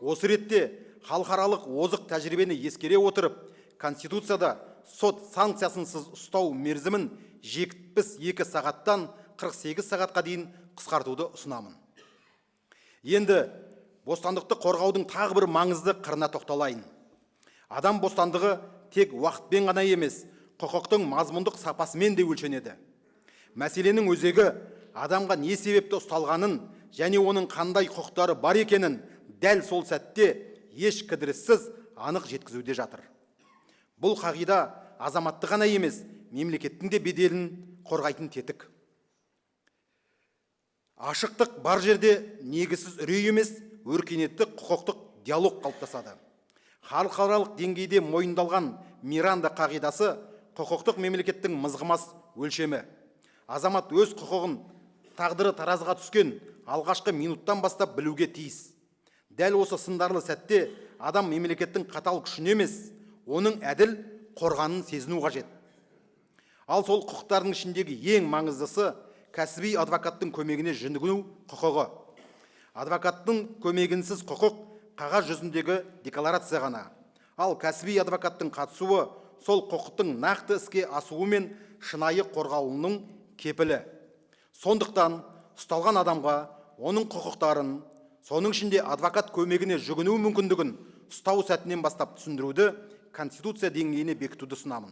Осы ретте халықаралық озық тәжірибені ескере отырып, Конституцияда сот санкциясынсыз ұстау мерзімін 72 сағаттан 48 сағатқа дейін қысқартуды ұсынамын. Енді бостандықты қорғаудың тағы бір маңызды қырына тоқталайын. Адам бостандығы тек уақытпен ғана емес, құқықтың мазмұндық сапасымен де өлшенеді. Мәселенің өзегі адамға не себепті ұсталғанын және оның қандай құқықтары бар екенін дәл сол сәтте еш кідіріссіз анық жеткізуде жатыр. Бұл қағида азаматты ғана емес, мемлекеттің де беделін қорғайтын тетік. Ашықтық бар жерде негізсіз үрей емес, өркениетті құқықтық диалог қалыптасады. Халықаралық деңгейде мойындалған Миранда қағидасы құқықтық мемлекеттің мызғымас өлшемі. Азамат өз құқығын тағдыры таразыға түскен алғашқы минуттан бастап білуге тиіс. Дәл осы сындарлы сәтте адам мемлекеттің қатал күшін емес, оның әділ қорғанын сезіну қажет. Ал сол құқықтардың ішіндегі ең маңыздысы кәсіби адвокаттың көмегіне жүгіну құқығы. Адвокаттың көмегінсіз құқық қағаз жүзіндегі декларация ғана. Ал кәсіби адвокаттың қатысуы сол құқықтың нақты іске асуы мен шынайы қорғалуының кепілі. Сондықтан ұсталған адамға оның құқықтарын, соның ішінде адвокат көмегіне жүгіну мүмкіндігін ұстау сәтінен бастап түсіндіруді Конституция деңгейіне бекітуді ұсынамын.